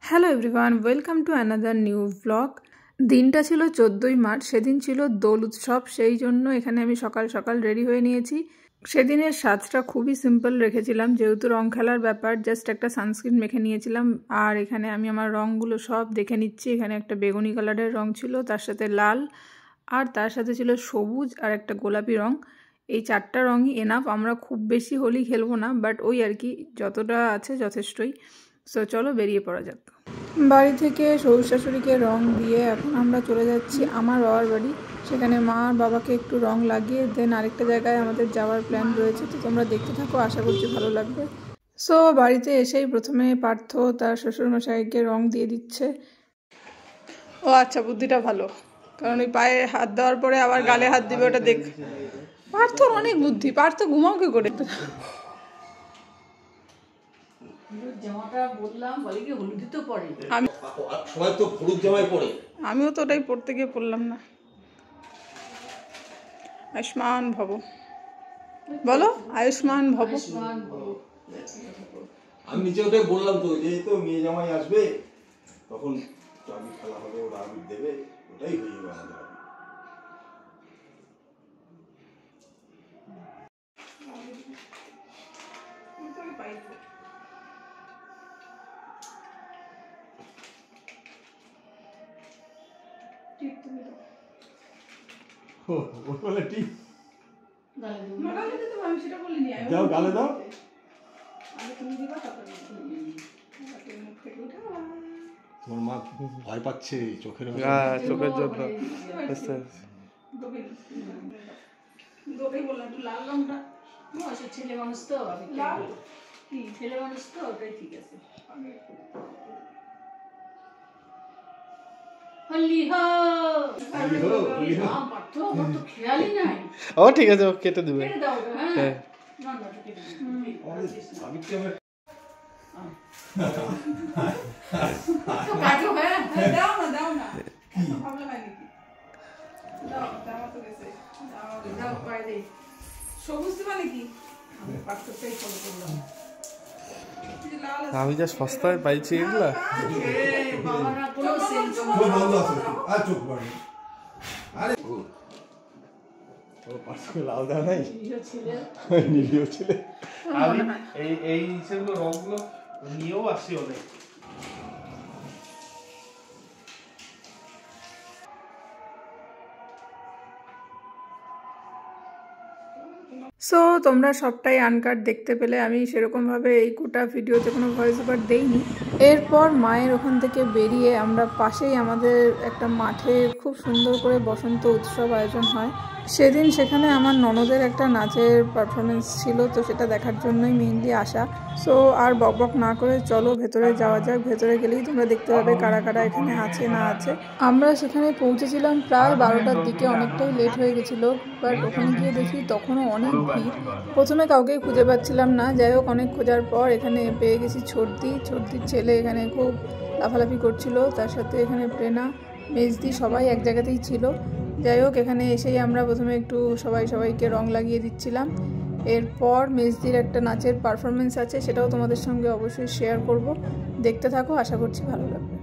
Hello everyone, welcome to another new blog. দিনটা ছিল 14ই March, সেদিন ছিল দোল উৎসব। সেই জন্য এখানে আমি সকাল সকাল রেডি হয়ে নিয়েছি। সেদিনের সাজটা খুবই সিম্পল রেখেছিলাম, যেহেতু রং খেলার ব্যাপার। জাস্ট একটা সানস্ক্রিন মেখে নিয়েছিলাম। আর এখানে আমি আমার রঙগুলো সব দেখে নিচ্ছি। এখানে একটা বেগুনি কালারের রং ছিল, তার সাথে লাল, আর তার সাথে ছিল সবুজ আর একটা গোলাপি রং। এই চারটা রঙই এনাফ। আমরা খুব বেশি হোলি খেলবো না, বাট ওই আর কি, যতটা আছে যথেষ্টই। সো চলো বেরিয়ে পড়া যাক। বাড়ি থেকে শ্বশুর শাশুড়িকে রং দিয়ে এখন আমরা চলে যাচ্ছি আমার বাবার বাড়ি। সেখানে মা আর বাবাকে একটু রং লাগিয়ে দেন আরেকটা জায়গায় আমাদের যাওয়ার প্ল্যান রয়েছে। তো তোমরা দেখতে থাকো, আশা করছি ভালো লাগবে। সো বাড়িতে এসেই প্রথমে পার্থ তার শ্বশুরমশাইকে রং দিয়ে দিচ্ছে। ও আচ্ছা, বুদ্ধিটা ভালো, কারণ ওই পায়ে হাত দেওয়ার পরে আবার গালে হাত দিবে, ওটা দেখ। পার্থর অনেক বুদ্ধি। পার্থ ঘুমাও কি করে? আমিও তো ওটাই পড়তে গিয়ে পড়লাম না। আয়ুষ্মান ভব বলো, আয়ুষ্মান ভব। আমি নিচে ওটাই বললাম তো, যে তো মেয়ে জামাই আসবে, তখন আবির খেলা হবে, ওরা আবির দেবে, ওটাই হয়ে যাবে আমাদের। যাও গালে দাও। তোমার মা ভয় পাচ্ছে চোখের চোখের জন্য। ছেলে মানুষ তো, ছেলে মানুষ তো, ওটাই ঠিক আছে। ও ঠিক আছে, কেটে দেবে। আমি যা সস্তায় পাইছি এগুলা। লাল দেওয়া নাই, নিরীহ ছেলে। আমি এই সেগুলো রংগুলো নিয়েও আসি অনেক। সো তোমরা সবটাই আনকাট দেখতে পেলে। আমি সেরকমভাবে এই গোটা ভিডিওতে কোনো ভয়েস ওভার দেইনি। এরপর মায়ের ওখান থেকে বেরিয়ে আমরা পাশেই আমাদের একটা মাঠে খুব সুন্দর করে বসন্ত উৎসব আয়োজন হয়। সেদিন সেখানে আমার ননদের একটা নাচের পারফরমেন্স ছিল, তো সেটা দেখার জন্যই মেইনলি আসা। সো আর বকবক না করে চলো ভেতরে যাওয়া যাক। ভেতরে গেলেই তোমরা দেখতে পাবে কারা কারা এখানে আছে না আছে। আমরা সেখানে পৌঁছেছিলাম প্রায় 12টার দিকে, অনেকটাই লেট হয়ে গেছিলো। বাট ওখানে গিয়ে দেখি তখনও অনেক ভিড়। প্রথমে কাউকেই খুঁজে পাচ্ছিলাম না। যাই হোক, অনেক খোঁজার পর এখানে পেয়ে গেছি ছর্দির ছেলে। এখানে খুব লাফালাফি করছিল, তার সাথে এখানে প্রেনা, মেজদি সবাই এক জায়গাতেই ছিল। যাই হোক, এখানে এসেই আমরা প্রথমে একটু সবাইকে রং লাগিয়ে দিচ্ছিলাম। এরপর মেজদির একটা নাচের পারফরমেন্স আছে, সেটাও তোমাদের সঙ্গে অবশ্যই শেয়ার করব। দেখতে থাকো, আশা করছি ভালো লাগবে।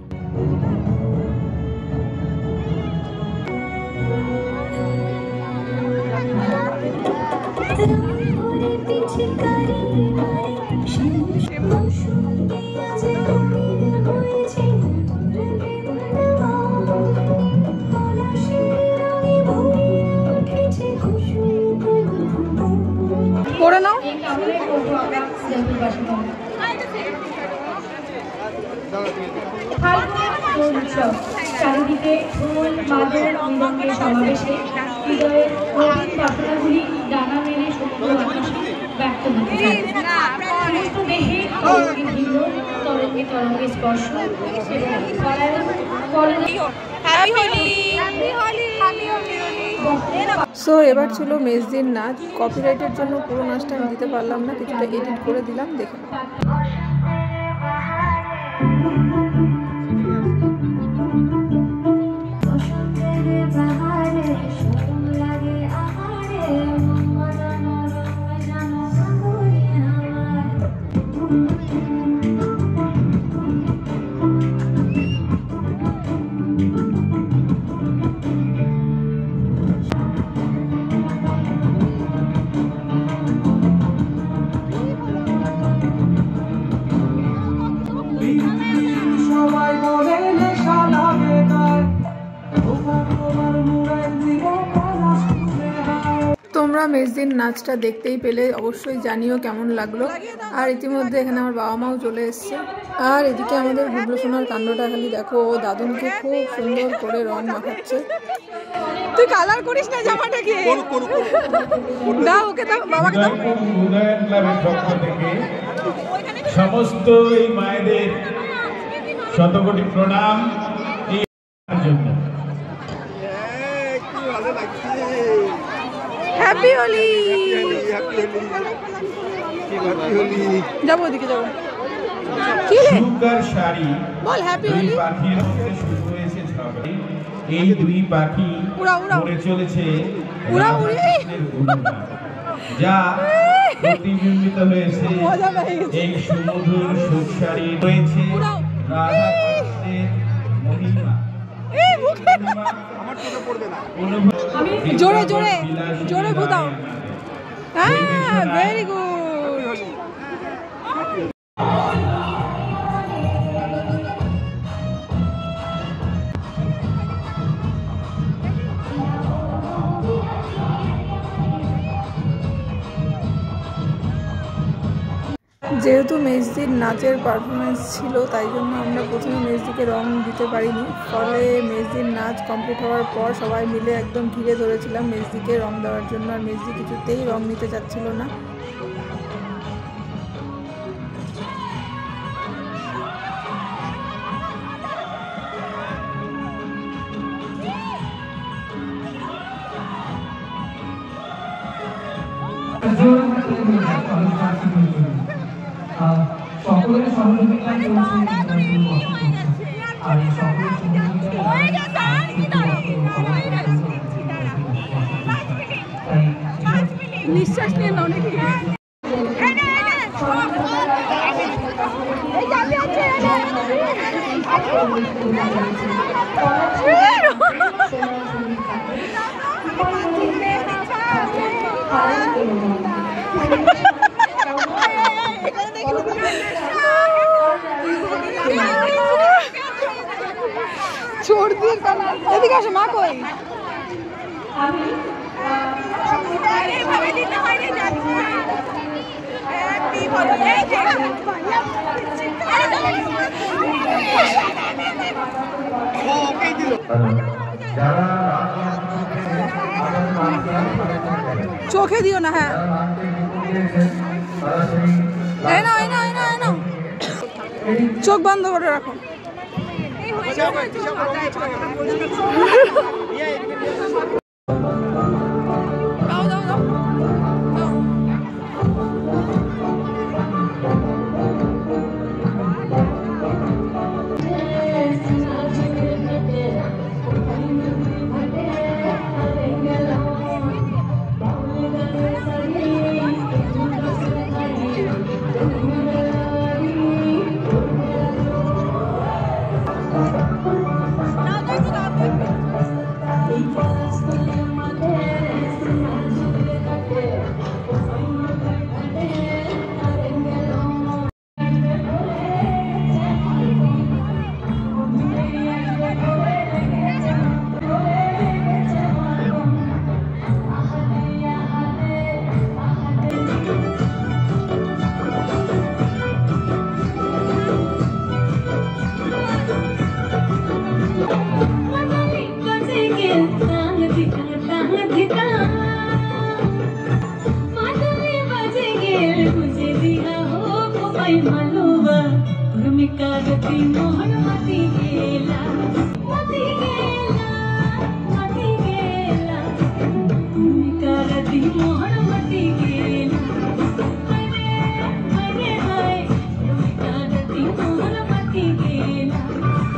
করে নাও। চারিদিকে ঢোল বাদল মৃদঙ্গের সমাবেশে হৃদয়ের নবীন বাসনাগুলি ডানা মেলে সমুদ্র আকাশে ব্যক্ত হতে চায়। সমস্ত দেহে ভিন্ন তরঙ্গে তরঙ্গে স্পর্শ সো এবার ছিল মেজদির নাচ। কপিরাইটের জন্য পুরো নাচটা আমি দিতে পারলাম না, কিছুটা এডিট করে দিলাম, দেখে নাও। তোমরা মেজদির নাচটা দেখতেই পেলে, অবশ্যই জানিও কেমন লাগলো। আর ইতিমধ্যে এখানে আমার বাবা মাও চলে এসছে। আর এদিকে আমাদের গুবলু সোনার কাণ্ডটা খালি দেখো, ও দাদুনকে খুব সুন্দর করে রং মাখাচ্ছে। তুই কালার করিস না জামাটাকে, দাও ওকে, দাও বাবাকে দাও। উদয়ন ক্লাবের পক্ষ থেকে সমস্ত এই মায়েদের শতকোটি প্রণাম এই জন্য। হ্যাপি হোলি। যাবো ওদিকে, যাবো। কি রে সুন্দর শাড়ি বল, হ্যাপি হোলি। পাখির মধ্যে শুরু হয়েছে ঝগড়া। এই দুই পাখি উড়ে চলেছে যা প্রতিবিম্বিত হয়েছে এই সুমধুর সুখ শাড়ি রয়েছে রাধা কৃষ্ণের মহিমা। জোরে জোরে জোরে ঘুদাও। হ্যাঁ, ভেরি গুড। যেহেতু মেজদির নাচের পারফরমেন্স ছিল, তাই জন্য আমরা প্রথমে মেজদিকে রং দিতে পারিনি। ফলে মেজদির নাচ কমপ্লিট হওয়ার পর সবাই মিলে একদম ঘিরে ধরেছিলাম মেজদিকে রং দেওয়ার জন্য। আর মেজদি কিছুতেই রং নিতে চাচ্ছিল না। সকলের সহযোগিতা আর সকলের নিঃশ্বাস নিয়ে নাও নাকি? छोड़ दिए এদিকে আসো, মা কই? চোখে দিও না। হ্যাঁ, চোখ বন্ধ করে রাখো।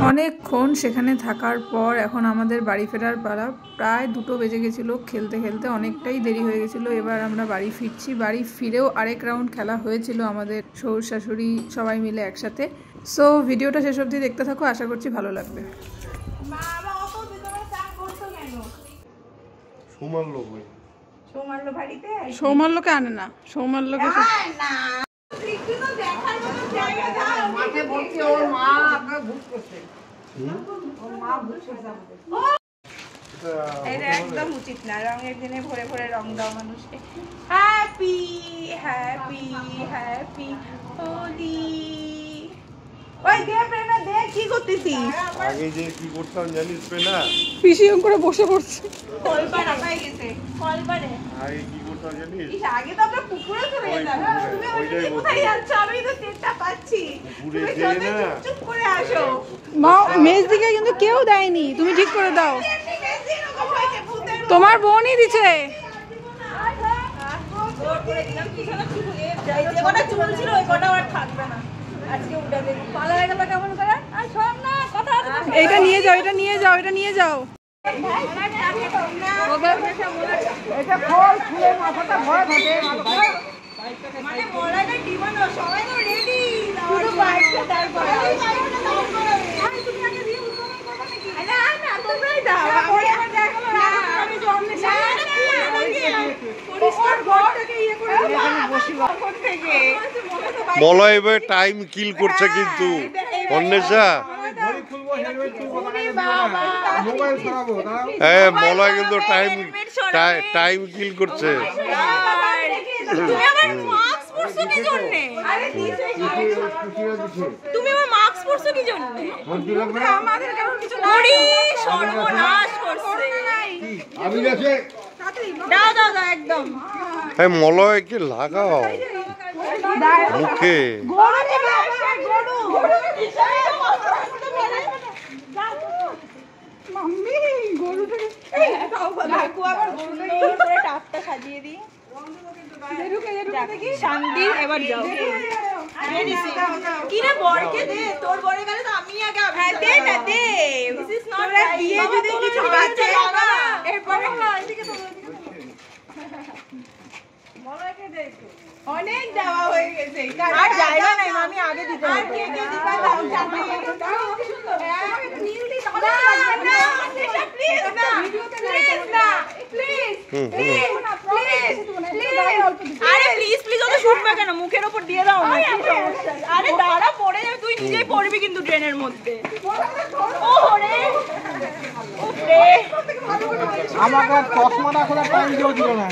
অনেকক্ষণ সেখানে থাকার পর এখন আমাদের বাড়ি ফেরার পালা। প্রায় 2টো বেজে গেছিলো। খেলতে খেলতে অনেকটাই দেরি হয়ে গেছিলো। এবার আমরা বাড়ি ফিরছি। বাড়ি ফিরেও আরেক রাউন্ড খেলা হয়েছিল আমাদের শ্বশুর শাশুড়ি সবাই মিলে একসাথে। সো ভিডিওটা শেষ অবধি দেখতে থাকো, আশা করছি ভালো লাগবে। সৌমাল্যকে আনে না, সৌমাল্যকে এটা একদম উচিত না, রঙের দিনে ভরে ভরে রং দাও মানুষকে। Happy happy happy Holi. ওই দে প্রেমা দে, কি করতেছিস? আগে যে কি করতাম জানিস প্রেমা? পিসিয়ম করে বসে পড়ছে। কলপাড়া পাই গেছে, কলপাড়ে। আগে কি করতাম জানিস? আগে তো আমরা পুকুরে চলে যেতাম। তুমি আমাকে কোথায় যাচ্ছ? আমি তো টেরটা পাচ্ছি। পুকুরে যেয়ে না চুপ করে আসো। মা মেজ দিকে কিন্তু কেউ দেয়নি, তুমি ঠিক করে দাও। তোমার বোনই দিছে। যে কটা চুল ছিল ওই কটা আর থাকবে না, আজকে উঠে দেবো। পালা হয়ে গেল কেমন করে? আর শোন না কথা, এটা নিয়ে যাও, এটা নিয়ে যাও, এটা নিয়ে যাও। এটা ফল ফুলে মাথাটা ভয় থাকে মানে মরাটা ডিমান্ড সবাই তো রেডি, শুধু বাইকটা দাঁড় করা। আমি তুমি আগে দিয়ে উদ্বোধন করবে নাকি? না না তোমরাই দাও, আমি দেখো না, আমি জমনে পরিষ্কার ঘরটাকে ইয়ে করে এখানে বসিবা থেকে বলো এবার টাইম কিল করছে কিন্তু অন্বেষা। হ্যাঁ মলয় কিন্তু টাইম কিল করছে। তুমি আমার মাস্ক পরছো কি জন্য? তুমি আমার মাস্ক পরছো কি জন্য? আমাদের কারণ কিছু নাই, সর্বনাশ করছে। আমি দেখে দাও দাও দাও একদম। হ্যাঁ মলয়কে লাগাও মুখে। মাম্মি গরুটাকে কাকু আবার গরুটাকে করে টাপটা সাজিয়ে দিই। শান্তি এবার যাও। কি রে বরকে দে, তোর বরে গেলে তো আমি আগে। হ্যাঁ দে না দে, দিস ইজ নট রাইট। দিয়ে যদি কিছু বাচ্চা লাগা এরপরে এদিকে তো বলাকে দে একটু। অনেক দেওয়া হয়ে গেছে, আর জায়গা নাই মামি, আগে দিতে হবে। আর কে কে দিবা দাও জানি দাও। একটু নীল দি তাহলে লাগবে না। প্লিজ না প্লিজ না প্লিজ প্লিজ প্লিজ। আরে প্লিজ প্লিজ ওটা শুটবে কেন? মুখের উপর দিয়ে দাও না, কি সমস্যা? আরে দাঁড়া পড়ে যাবে, তুই নিজেই পড়বি কিন্তু ড্রেনের মধ্যে। ওরে ওরে আমাকে চশমাটা খোলা টাইম দিও দিল না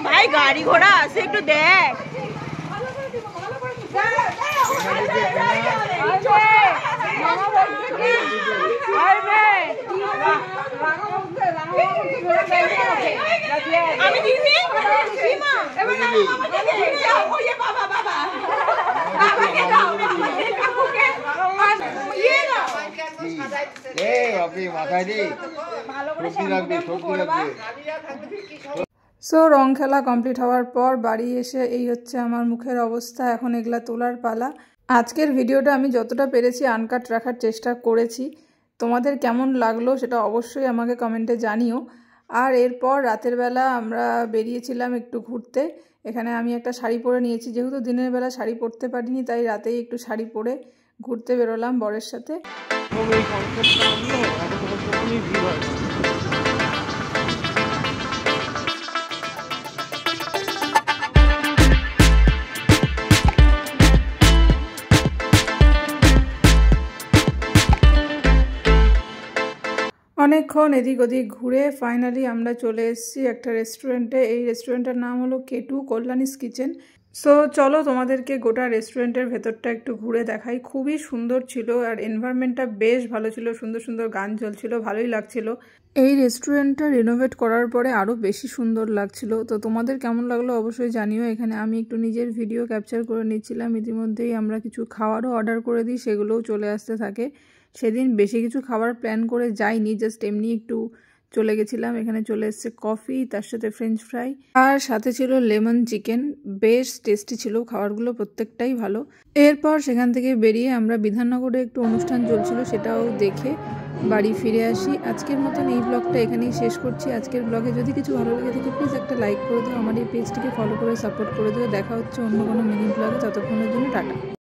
ভাই, গাড়ি ঘোড়া আছে একটু দেখ। আমি দিদি বাবা বাবা বাবাকে দাও, কাকুকে ইয়ে দাও। ভালো করে শ্যাম্পু করবা। সো রং খেলা কমপ্লিট হওয়ার পর বাড়ি এসে এই হচ্ছে আমার মুখের অবস্থা। এখন এগুলা তোলার পালা। আজকের ভিডিওটা আমি যতটা পেরেছি আনকাট রাখার চেষ্টা করেছি। তোমাদের কেমন লাগলো সেটা অবশ্যই আমাকে কমেন্টে জানিও। আর এরপর রাতের বেলা আমরা বেরিয়েছিলাম একটু ঘুরতে। এখানে আমি একটা শাড়ি পরে নিয়েছি, যেহেতু দিনের বেলা শাড়ি পরতে পারিনি তাই রাতেই একটু শাড়ি পরে ঘুরতে বেরোলাম বরের সাথে। অনেকক্ষণ এদিক ওদিক ঘুরে ফাইনালি আমরা চলে এসেছি একটা রেস্টুরেন্টে। এই রেস্টুরেন্টের নাম হলো K2 কল্যাণীস কিচেন। সো চলো তোমাদেরকে গোটা রেস্টুরেন্টের ভেতরটা একটু ঘুরে দেখাই। খুবই সুন্দর ছিল আর এনভায়রনমেন্টটা বেশ ভালো ছিল, সুন্দর সুন্দর গান চলছিল, ভালোই লাগছিল। এই রেস্টুরেন্টটা রিনোভেট করার পরে আরও বেশি সুন্দর লাগছিল। তো তোমাদের কেমন লাগলো অবশ্যই জানিও। এখানে আমি একটু নিজের ভিডিও ক্যাপচার করে নিচ্ছিলাম। ইতিমধ্যেই আমরা কিছু খাওয়ারও অর্ডার করে দিই, সেগুলোও চলে আসতে থাকে। সেদিন বেশি কিছু খাবার প্ল্যান করে যাইনি, জাস্ট এমনি একটু চলে গেছিলাম। এখানে চলে এসছে কফি, তার সাথে ফ্রেঞ্চ ফ্রাই আর সাথে ছিল লেমন চিকেন। বেশ টেস্টি ছিল খাবারগুলো, প্রত্যেকটাই ভালো। এরপর সেখান থেকে বেরিয়ে আমরা বিধাননগরে একটু অনুষ্ঠান চলছিল, সেটাও দেখে বাড়ি ফিরে আসি। আজকের মতন এই ব্লগটা এখানেই শেষ করছি। আজকের ব্লগে যদি কিছু ভালো লাগে থাকে প্লিজ একটা লাইক করে দিও, আমার এই পেজটিকে ফলো করে সাপোর্ট করে দিও। দেখা হচ্ছে অন্য কোনো মিনি ব্লগে, ততক্ষণের জন্য টাটা।